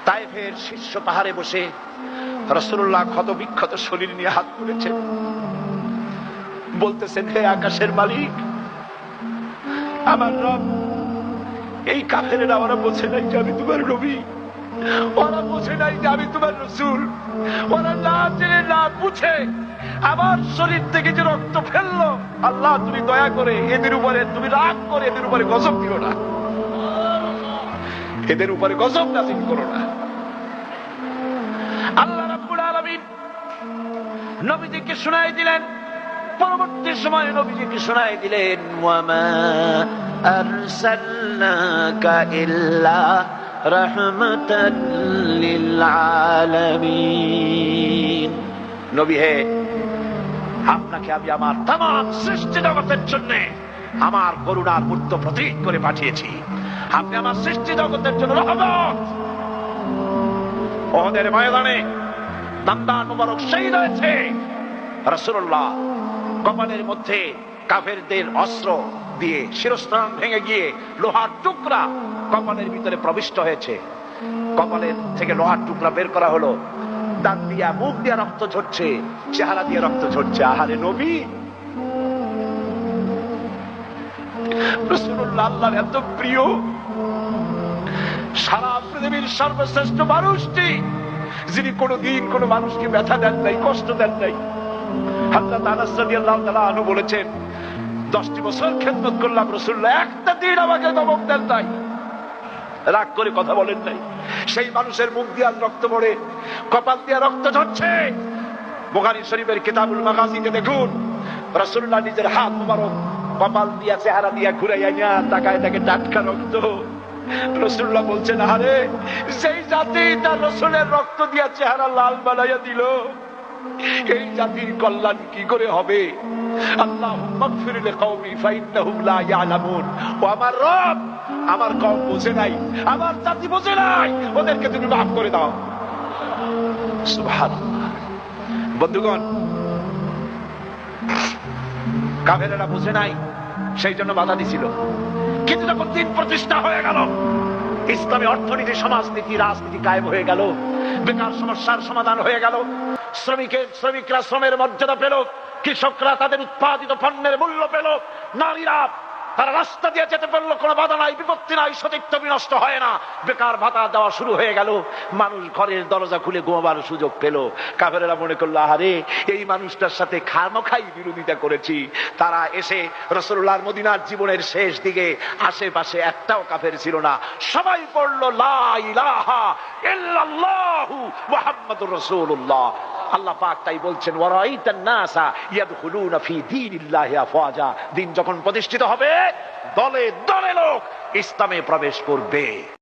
তায়েফের শীর্ষ পাহাড়ে বসে রাসূলুল্লাহ ক্ষত বিক্ষত শরীর নিয়ে হাত তুলেছেন, বলতেছেন, হে আকাশের মালিক, আমার রব, এই কাফেরেরা ওরা বোঝে নাই যে আমি তোমার নবী, ওরা বোঝে নাই যে আমি তোমার রাসূল, ওরা না জেনে না বুঝে আমার শরীর থেকে যে রক্ত ফেললো, আল্লাহ তুমি দয়া করে এদের উপরে, তুমি রাগ করে এদের উপরে গজব দিও না, এদের উপরে গজব নাযিল করো না। আল্লাহ রাব্বুল আলামিন নবীজিকে শোনায় দিলেন, পরবর্তী সময়ে নবীজিকে শোনায় দিলেন, ওয়ামা আরসালনাকা ইল্লা রাহমাতাল লিল আলামিন। নবী হে, আপনাকে আমি আমার তামাম সৃষ্টি জগতের জন্য আমার করুণার মূর্ত প্রতীক করে পাঠিয়েছি। আপনি আমার সৃষ্টি জগতের জন্য রহমত। ওদের ময়দানে দান্দান মুবারক শহীদ হয়েছে রাসূলুল্লাহ। কপালের মধ্যে কাফেরদের অস্ত্র দিয়ে শিরস্ত্রাণ ভেঙে গিয়ে লোহার টুকরা কপালের ভিতরে প্রবিষ্ট হয়েছে। কপালের থেকে লোহার টুকরা বের করা হলো, দাঁত দিয়া মুখ দিয়া রক্ত ঝরছে, চেহারা দিয়ে রক্ত ঝরছে। আহারে নবী, রাসূলুল্লাহ আল্লাহর এত প্রিয়, সারা পৃথিবীর সর্বশ্রেষ্ঠ মানুষটি, যিনি কোনদিন কোন মানুষকে ব্যথা দেন নাই, কষ্ট দেন নাই। হযরত আনাস রাদিয়াল্লাহু তাআলা আনহু বলেছেন, 10টি বছর খেদমত করলাম, রাসূলুল্লাহ একটা দিন আমাকে ধমক দেন নাই, রাগ করে কথা বলেন নাই। সেই মানুষের মুখ দিয়ে রক্ত পড়ে, কপাল দিয়ে রক্ত ঝরছে। বুখারী শরীফের কিতাবুল মাগাজিতে দেখুন, রাসূলুল্লাহ নিজের হাত মুবারক কপাল দিয়া চেহারা দিয়া ঘুরাইয়া নিয়া তাকায় দেখে টাটকা রক্ত। রাসূলুল্লাহ বলছেন, আরে সেই জাতি তার রাসূলের রক্ত দিয়া চেহারা লাল বানাইয়া দিল, এই জাতির কল্যাণ কি করে হবে? আল্লাহুম্মা গফির লিকাওমি ফাইন্নাহুম লা ইয়ালামুন। ও আমার রব, আমার কওম বোঝে নাই, আমার জাতি বোঝে নাই, ওদেরকে তুমি মাফ করে দাও। সুবহানাল্লাহ। বন্ধুগণ, কাফেরেরা বোঝে নাই, সেই জন্য বাধা দিছিল। কিন্তু যখন দিন প্রতিষ্ঠা হয়ে গেল, ইসলামী অর্থনীতি, সমাজনীতি, রাজনীতি কায়েম হয়ে গেল, বেকার সমস্যার সমাধান হয়ে গেল, শ্রমিকরা শ্রমের মর্যাদা পেল, কৃষকরা তাদের উৎপাদিত পণ্যের মূল্য পেল, নারীরা তারা রাস্তা দিয়ে যেতে পারলো, কোনো বাধা নাই, বিপত্তি নাই, সতীত্ব বিনষ্ট হয় না, বেকার ভাতা দেওয়া শুরু হয়ে গেল, মানুষ ঘরের দরজা খুলে ঘুমাবার সুযোগ পেল। কাফেরেরা মনে করলো, আরে এই মানুষটার সাথে খামখাই বিরোধিতা করেছি। তারা এসে রাসূলুল্লাহর মদিনার জীবনের শেষ দিকে আশেপাশে একটাও কাফের ছিল না, সবাই পড়লো লা ইলাহা ইল্লাল্লাহু মুহাম্মাদুর রাসূলুল্লাহ। আল্লাহ পাক তাই বলছেন, ওয়ারাইতান নাসা ইয়াদখুলুনা ফি দীনিল্লাহি আফওয়াজা। দিন যখন প্রতিষ্ঠিত হবে, দলে দলে লোক ইসলামে প্রবেশ করবে।